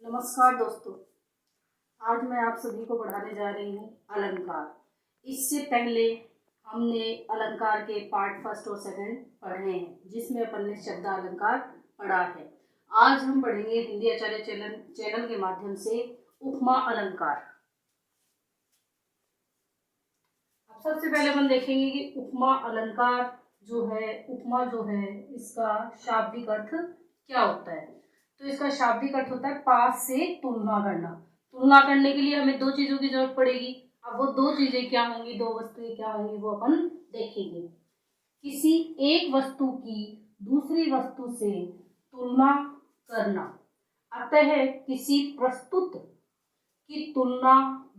नमस्कार दोस्तों, आज मैं आप सभी को पढ़ाने जा रही हूँ अलंकार। इससे पहले हमने अलंकार के पार्ट फर्स्ट और सेकंड पढ़े हैं, जिसमें अपन ने शब्द अलंकार पढ़ा है। आज हम पढ़ेंगे हिंदी आचार्य चैनल के माध्यम से उपमा अलंकार। अब सबसे पहले अपन देखेंगे कि उपमा अलंकार उपमा जो है इसका शाब्दिक अर्थ क्या होता है। तो इसका शाब्दिक अर्थ होता है पास से तुलना करना। तुलना करने के लिए हमें दो चीजों की जरूरत पड़ेगी। अब वो दो चीजें क्या होंगी, दो वस्तुएं क्या होंगी, वो अपन देखेंगे। किसी एक वस्तु की दूसरी वस्तु से तुलना करना। अतः किसी प्रस्तुत की तुलना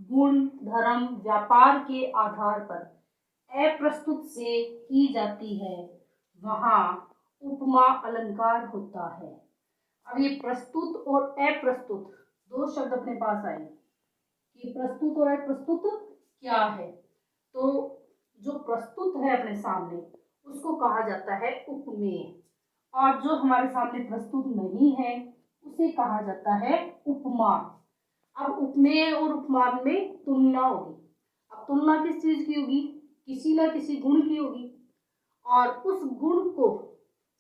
गुण, धर्म, व्यापार के आधार पर अप्रस्तुत से की जाती है, वहां उपमा अलंकार होता है। अब ये प्रस्तुत और अप्रस्तुत दो शब्द अपने पास आए कि प्रस्तुत और अप्रस्तुत क्या है। तो जो प्रस्तुत है अपने सामने उसको कहा जाता है उपमेय, और जो हमारे सामने प्रस्तुत नहीं है उसे कहा जाता है उपमान। अब उपमेय और उपमान में तुलना होगी। अब तुलना किस चीज की होगी, किसी ना किसी गुण की होगी, और उस गुण को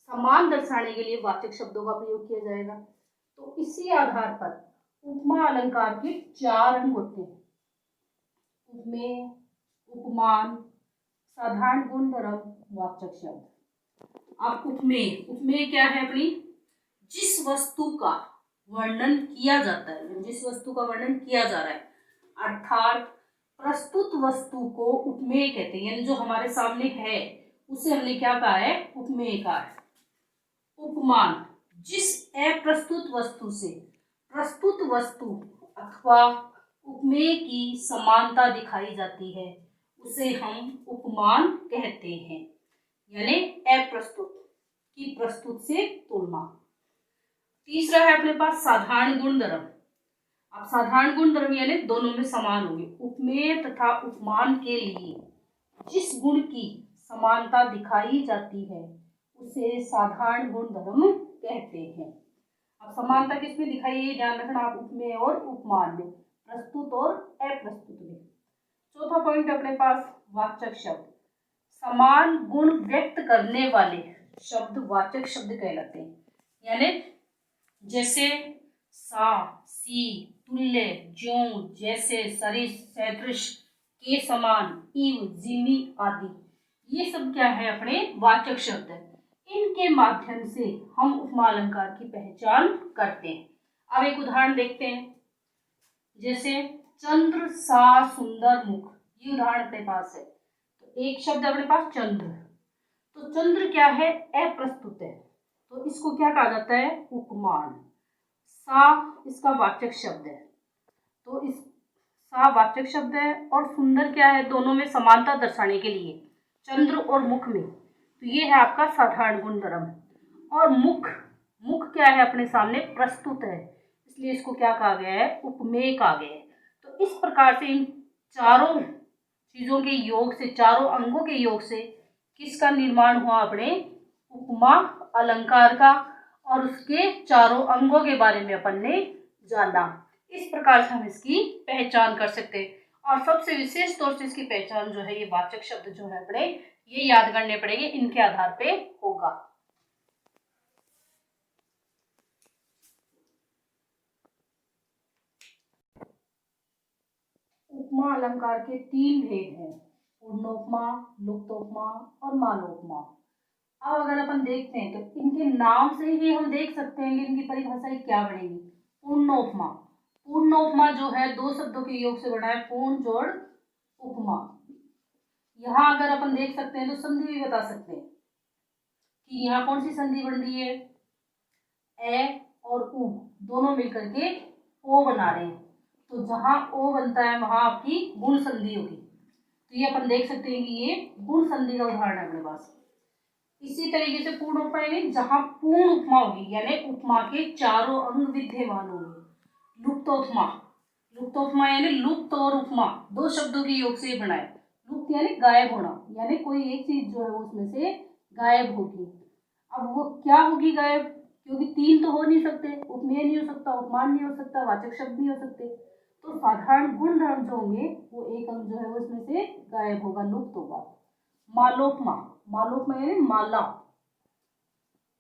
समान दर्शाने के लिए वाचक शब्दों का प्रयोग किया जाएगा। तो इसी आधार पर उपमा अलंकार के चार अंग होते हैं: उपमेय, उपमान, साधारण गुण, धर्म, वाचक शब्द। अब उपमेय क्या है, अपनी जिस वस्तु का वर्णन किया जाता है, जिस वस्तु का वर्णन किया जा रहा है, अर्थात प्रस्तुत वस्तु को उपमेय कहते हैं। यानी जो हमारे सामने है उसे हमने क्या कहा है, उपमेय कहा है। उपमान जिस अप्रस्तुत वस्तु से प्रस्तुत वस्तु अथवा उपमेय की समानता दिखाई जाती है उसे हम उपमान कहते हैं। यानी अप्रस्तुत की प्रस्तुत से तुलना। तीसरा है अपने पास साधारण गुण, धर्म। अब साधारण गुण, धर्म यानी दोनों में समान होंगे। उपमेय तथा उपमान के लिए जिस गुण की समानता दिखाई जाती है उसे साधारण गुण, धर्म कहते हैं। अब समानता किसमें दिखाई है, ध्यान रखना आप, उपमेय और उपमान में, प्रस्तुत और अप्रस्तुत में। चौथा पॉइंट अपने पास वाचक शब्द। समान गुण व्यक्त करने वाले शब्द वाचक शब्द कहलाते हैं। यानी जैसे सा, सी, तुल्य, ज्यों, जैसे, सरिस, सदृश, के समान, इव, जिमी आदि, ये सब क्या है, अपने वाचक शब्द है। इनके माध्यम से हम उपमा अलंकार की पहचान करते हैं। अब एक उदाहरण देखते हैं। जैसे चंद्र सा सुंदर मुख, ये उदाहरण अपने पास है। तो एक शब्द अपने पास चंद्र, तो चंद्र क्या है, अप्रस्तुत है, तो इसको क्या कहा जाता है, उपमान। सा इसका वाचक शब्द है, तो इस सा वाचक शब्द है, और सुंदर क्या है, दोनों में समानता दर्शाने के लिए चंद्र और मुख में, तो ये है आपका साधारण गुण, धर्म। और मुख क्या है, अपने सामने प्रस्तुत है, इसलिए इसको क्या कहा गया है, उपमेय कहा गया है। तो इस प्रकार से इन चारों चीजों के योग से, चारों अंगों के योग से किसका निर्माण हुआ, अपने उपमा अलंकार का, और उसके चारों अंगों के बारे में अपन ने जाना। इस प्रकार से हम इसकी पहचान कर सकते हैं। और सबसे विशेष तौर से इसकी पहचान जो है, ये वाचक शब्द जो है अपने, ये याद करने पड़ेंगे, इनके आधार पे होगा। उपमा अलंकार के तीन भेद हैं: पूर्णोपमा, लुप्तोपमा और मानोपमा। अब अगर अपन देखते हैं तो इनके नाम से ही हम देख सकते हैं कि इनकी परिभाषाएं क्या बनेगी। पूर्णोपमा, पूर्णोपमा जो है दो शब्दों के योग से बना है, पूर्ण जोड़ उपमा। यहाँ अगर अपन देख सकते हैं तो संधि भी बता सकते हैं कि यहाँ कौन सी संधि बन रही है, ए और उ दोनों मिलकर के ओ बना रहे हैं, तो जहां ओ बनता है वहां आपकी गुण संधि होगी। तो ये अपन देख सकते हैं कि ये गुण संधि का उदाहरण है अपने पास। इसी तरीके से पूर्ण उपमा यानी जहां पूर्ण उपमा होगी, यानी उपमा के चारों अंग विद्यमान होंगे। लुप्तोपमा, लुप्तोपमा यानी लुप्त और उपमा दो शब्दों के योग से बना है। लुप्त यानी गायब होना, यानी कोई एक चीज जो है उसमें से गायब होगी। अब वो क्या होगी गायब, क्योंकि तीन तो हो नहीं सकते, उपमेय नहीं हो सकता, उपमान नहीं हो सकता, वाचक शब्द नहीं हो सकते। तो साधारण गुण धर्म जो होंगे वो एक अंग जो है वो इसमें से गायब होगा, लुप्त होगा। मालोपमा, मालोपमा यानी माला,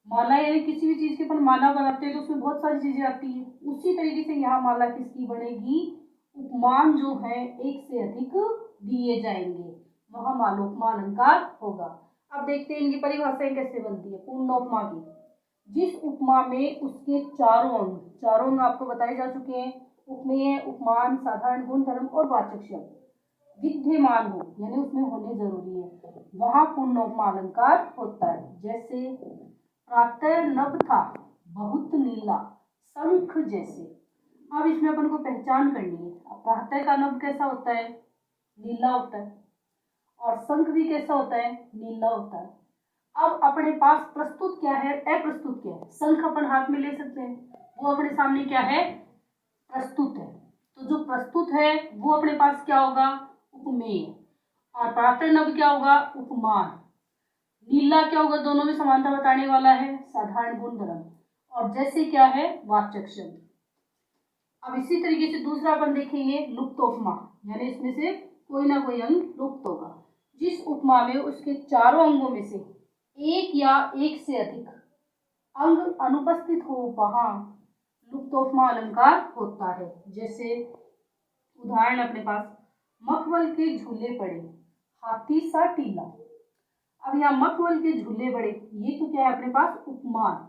माला यानी किसी भी चीज के अपन माला बनाते हैं तो उसमें बहुत सारी चीजें आती है, उसी तरीके से यहाँ माला किसकी बनेगी, उपमान जो है एक से अधिक दिए जाएंगे, वहां मालोपमा अलंकार होगा। अब देखते हैं इनकी परिभाषाएं कैसे बनती है। पूर्णोपमा की, जिस उपमा में उसके चारों अंग आपको बताए जा चुके हैं, उपमेय, उपमान, साधारण गुण धर्म और वाचक शब्द विद्यमान हो, यानी उसमें होने जरूरी है, वहां पूर्णोपमा अलंकार होता है। जैसे प्रातः नभ था बहुत नीला शंख जैसे। अब इसमें अपन को पहचान करनी है। अब प्रातः का नभ कैसा होता है, नीला होता है, और शंख भी कैसा होता है, नीला होता है। अब अपने पास प्रस्तुत क्या है, अप्रस्तुत क्या है। शंख अपन हाथ में ले सकते हैं, वो अपने सामने क्या है, प्रस्तुत है। तो जो प्रस्तुत है वो अपने पास क्या होगा, उपमेय, और प्रातः नभ क्या होगा, उपमान। नीला क्या होगा, दोनों में समानता बताने वाला है, साधारण गुण धर्म, और जैसे क्या है, वाचक शब्द। अब इसी तरीके से दूसरा अपन देखेंगे लुप्तोपमा, यानी इसमें से कोई ना कोई अंग लुप्त होगा। जिस उपमा में उसके चारों अंगों में से एक या एक से अधिक अंग अनुपस्थित हो, वहां लुप्तोपमा अलंकार होता है। जैसे उदाहरण अपने पास, मखमल के झूले पड़े हाथी सा टीला। अब यहाँ मखमल के झूले बड़े, ये तो क्या है अपने पास, उपमान,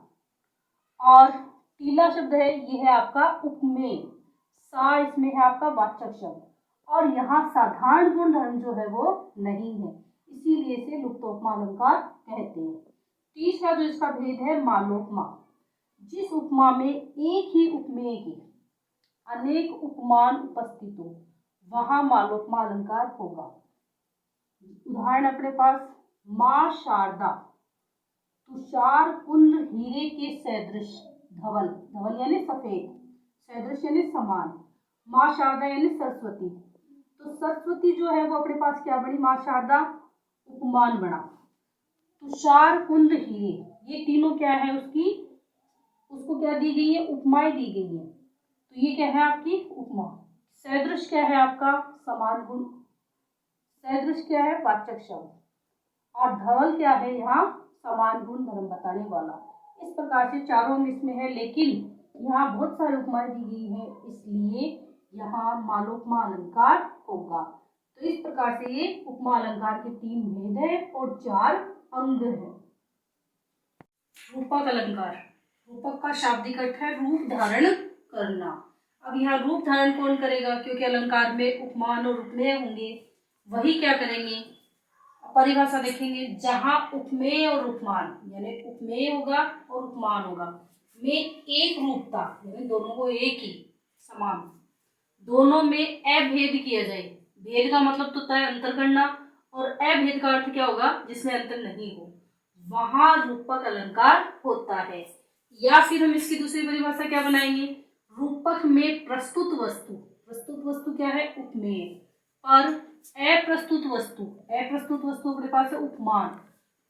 और टीला शब्द है ये है आपका उपमेय, सा इसमें है आपका वाचक शब्द, और यहाँ साधारण गुण धर्म जो है वो नहीं है, इसीलिए इसे लुप्तोपमा अलंकार कहते हैं। तीसरा जो इसका भेद है मालोपमा, जिस उपमा में एक ही उपमेय के अनेक उपमान उपस्थित हो, वहां मालोपमा अलंकार होगा। उदाहरण अपने पास, माँ शारदा तुषार कुंद हीरे के सदृश, धवल, धवल यानी सफेद, सदृश यानी समान, माँ शारदा यानी सरस्वती। तो सरस्वती जो है वो अपने पास क्या बनी, माँ शारदा उपमान बना। तुषार कुंद हीरे, ये तीनों क्या है उसकी, उसको क्या दी गई है, उपमाएं दी गई है, तो ये क्या है आपकी उपमा। सदृश क्या है आपका, समान गुण, सदृश क्या है, वाचक शब्द, और धवल क्या है यहाँ, समान गुण धर्म बताने वाला। इस प्रकार से चारों अंग इसमें है, लेकिन यहाँ बहुत सारी उपमाएं दी गई है, इसलिए यहाँ मालोपमा अलंकार होगा। तो इस प्रकार से ये उपमा अलंकार के 3 भेद है और 4 अंग है। रूपक अलंकार, रूपक का शाब्दिक अर्थ है रूप धारण करना। अब यहाँ रूप धारण कौन करेगा, क्योंकि अलंकार में उपमान और उपमेय होंगे, वही क्या करेंगे, परिभाषा देखेंगे। जहां उपमेय और उपमान यानी उपमेय होगा और उपमान होगा में एक रूपता, यानी दोनों को एक ही समान, दोनों में अभेद किया जाए। भेद का मतलब तो तय अंतर करना, और अभेद का अर्थ क्या होगा, जिसमें अंतर नहीं हो, वहां रूपक अलंकार होता है। या फिर हम इसकी दूसरी परिभाषा क्या बनाएंगे, रूपक में प्रस्तुत वस्तु, प्रस्तुत वस्तु क्या है, उपमेय, और अप्रस्तुत वस्तु, अप्रस्तुत वस्तु अपने पास है उपमान,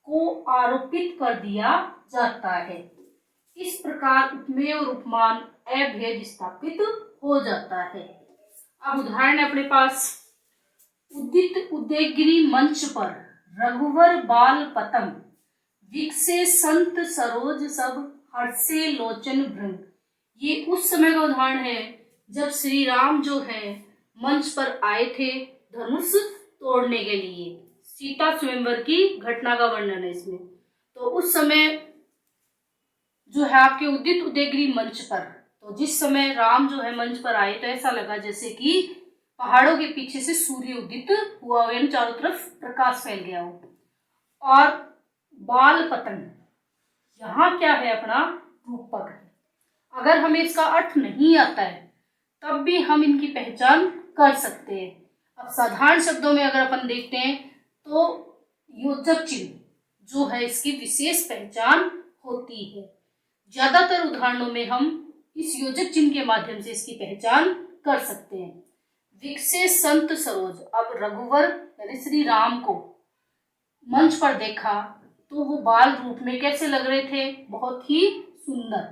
को आरोपित कर दिया जाता है। इस प्रकार उपमेय और उपमान अभेद स्थापित हो जाता है। अब उदाहरण है अपने पास, उदित उदयगिरी मंच पर रघुवर बाल पतम, विकसे संत सरोज सब हर्षे लोचन भृंग। ये उस समय का उदाहरण है जब श्री राम जो है मंच पर आए थे धनुष तोड़ने के लिए, सीता स्वयंवर की घटना का वर्णन है इसमें। तो उस समय जो है आपके उदित उदयगिरी मंच पर, तो जिस समय राम जो है मंच पर आए तो ऐसा लगा जैसे कि पहाड़ों के पीछे से सूर्य उदित हुआ हो, यानी चारों तरफ प्रकाश फैल गया हो। और बाल पतन, यहाँ क्या है अपना रूपक है। अगर हमें इसका अर्थ नहीं आता है तब भी हम इनकी पहचान कर सकते हैं। अब साधारण शब्दों में अगर अपन देखते हैं तो योजक चिन्ह जो है इसकी विशेष पहचान होती है। ज्यादातर उदाहरणों में हम इस योजक चिन्ह के माध्यम से इसकी पहचान कर सकते हैं। विकसे संत सरोज, अब रघुवर यानी श्री राम को मंच पर देखा तो वो बाल रूप में कैसे लग रहे थे, बहुत ही सुंदर।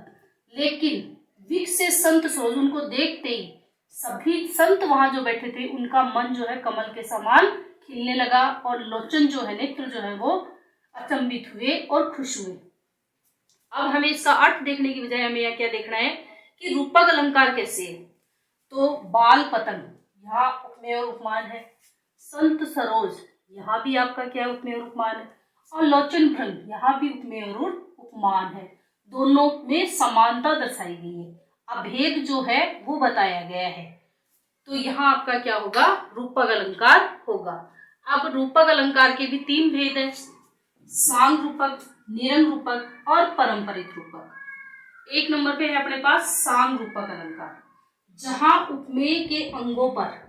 लेकिन विकसित संत सरोज, उनको देखते ही सभी संत वहां जो बैठे थे उनका मन जो है कमल के समान खिलने लगा और लोचन जो है, नेत्र जो है वो अचंभित हुए और खुश हुए। अब हमें इसका अर्थ देखने की बजाय हमें यह क्या देखना है कि रूपक अलंकार कैसे है। तो बाल पतंग, यहाँ उपमेय और उपमान है। संत सरोज, यहाँ भी आपका क्या है, उपमेय और उपमान है। और लोचन भ्रंग, यहाँ भी उपमेय और उपमान है। दोनों में समानता दर्शाई गई है, अभेद जो है वो बताया गया है। तो यहाँ आपका क्या होगा, रूपक अलंकार होगा। अब रूपक अलंकार के भी 3 भेद है, सांग रूपक, निरंग रूपक और परंपरित रूपक। 1 नंबर पे है अपने पास सांग रूपक अलंकार, जहां उपमेय के अंगों पर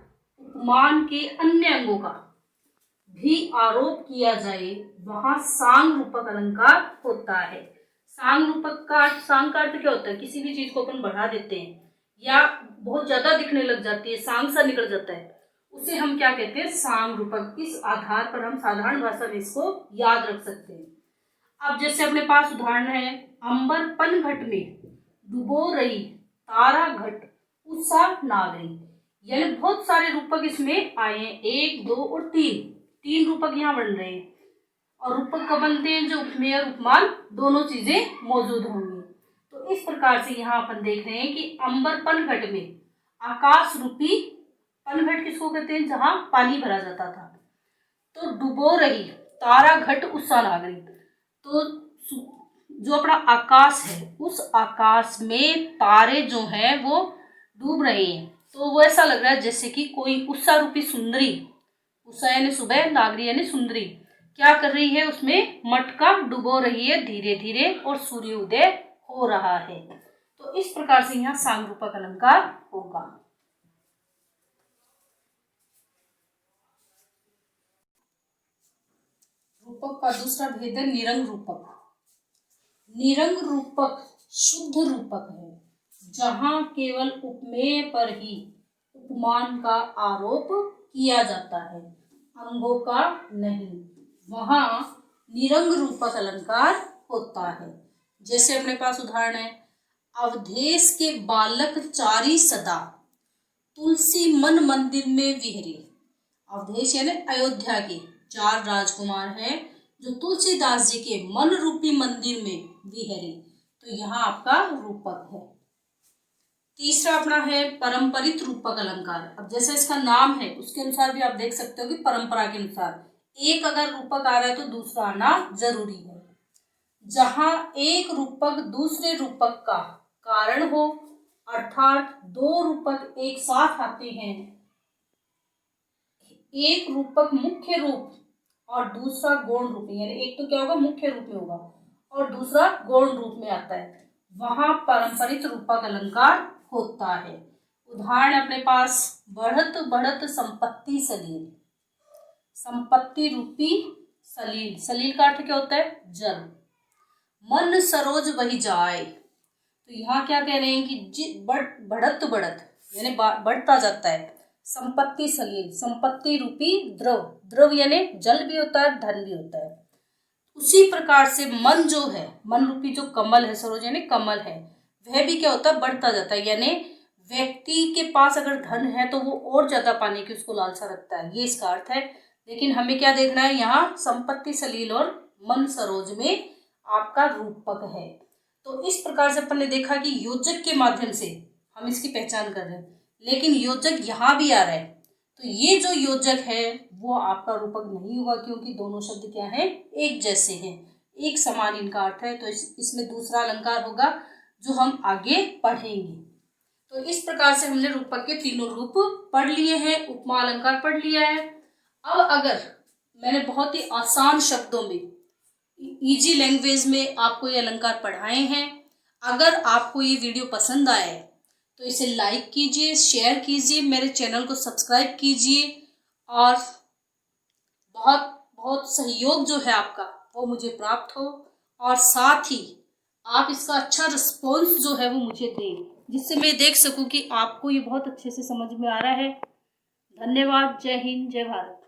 उपमान के अन्य अंगों का भी आरोप किया जाए, वहां सांग रूपक अलंकार होता है। सांग रूपक का सांग का अर्थ क्या होता है, किसी भी चीज को अपन बढ़ा देते हैं या बहुत ज्यादा दिखने लग जाती है, सांग सा निकल जाता है, उसे हम क्या कहते हैं, सांग रूपक। इस आधार पर हम साधारण भाषा में इसको याद रख सकते हैं। अब जैसे अपने पास उदाहरण है, अंबर पनघट में डुबो रही तारा घट उषा नागरी, यानी बहुत सारे रूपक इसमें आए हैं, 1, 2 और 3 रूपक यहाँ बन रहे हैं। और रूपक कब बनते हैं, जो उपमेय और उपमान दोनों चीजें मौजूद होंगी। तो इस प्रकार से यहाँ अपन देख रहे हैं कि अंबर पनघट में आकाश रूपी, पनघट किसको कहते हैं, जहां पानी भरा जाता था। तो डुबो रही तारा घट उषा नागरी, तो जो अपना आकाश है उस आकाश में तारे जो हैं वो डूब रहे हैं। तो वो ऐसा लग रहा है जैसे कि कोई उषा रूपी सुंदरी, उषा यानी सुबह, नागरी यानी सुंदरी, क्या कर रही है, उसमें मटका डुबो रही है धीरे धीरे और सूर्य उदय हो रहा है। तो इस प्रकार से यहाँ सांग रूपक अलंकार होगा। रूपक का दूसरा भेद है निरंग रूपक। निरंग रूपक शुद्ध रूपक है, जहां केवल उपमेय पर ही उपमान का आरोप किया जाता है, अंगों का नहीं। वहां निरंग रूपक अलंकार होता है। जैसे अपने पास उदाहरण है, अवधेश के बालक चारी सदा तुलसी मन मंदिर में विहरे। अवधेश यानी अयोध्या के 4 राजकुमार हैं जो तुलसीदास जी के मन रूपी मंदिर में विहरे। तो यहाँ आपका रूपक है। तीसरा अपना है परंपरित रूपक अलंकार। अब जैसे इसका नाम है उसके अनुसार भी आप देख सकते हो कि परंपरा के अनुसार एक अगर रूपक आ रहा है तो दूसरा आना जरूरी है। जहां एक रूपक दूसरे रूपक का कारण हो, अर्थात 2 रूपक एक साथ आते हैं, एक रूपक मुख्य रूप और दूसरा गौण रूप में, यानी एक तो क्या होगा, मुख्य रूप में होगा और दूसरा गौण रूप में आता है, वहां पारंपरिक रूपक अलंकार होता है। उदाहरण अपने पास, बढ़त बढ़त संपत्ति सलील। संपत्ति रूपी सलील, सलील का अर्थ क्या होता है, जल। मन सरोज बही जाए, तो यहाँ क्या कह रहे हैं कि बढ़त बढ़त यानी बढ़ता जाता है। संपत्ति सलील, संपत्ति रूपी द्रव, द्रव यानी जल भी होता है, धन भी होता है। उसी प्रकार से मन जो है, मन रूपी जो कमल है, सरोज यानी कमल है, वह भी क्या होता है, बढ़ता जाता है। यानी व्यक्ति के पास अगर धन है तो वो और ज्यादा पाने की उसको लालसा रखता है, ये इसका अर्थ है। लेकिन हमें क्या देखना है, यहाँ संपत्ति सलील और मन सरोज में आपका रूपक है। तो इस प्रकार से अपन ने देखा कि योजक के माध्यम से हम इसकी पहचान कर रहे हैं, लेकिन योजक यहाँ भी आ रहा है, तो ये जो योजक है वो आपका रूपक नहीं होगा, क्योंकि दोनों शब्द क्या है, एक जैसे हैं, एक समान इनका अर्थ है। तो इसमें दूसरा अलंकार होगा जो हम आगे पढ़ेंगे। तो इस प्रकार से हमने रूपक के 3 रूप पढ़ लिए हैं, उपमा अलंकार पढ़ लिया है। अब अगर मैंने बहुत ही आसान शब्दों में, इजी लैंग्वेज में आपको ये अलंकार पढ़ाए हैं, अगर आपको ये वीडियो पसंद आए तो इसे लाइक कीजिए, शेयर कीजिए, मेरे चैनल को सब्सक्राइब कीजिए और बहुत बहुत सहयोग जो है आपका वो मुझे प्राप्त हो, और साथ ही आप इसका अच्छा रिस्पॉन्स जो है वो मुझे दें, जिससे मैं देख सकूं कि आपको ये बहुत अच्छे से समझ में आ रहा है। धन्यवाद। जय हिंद, जय भारत।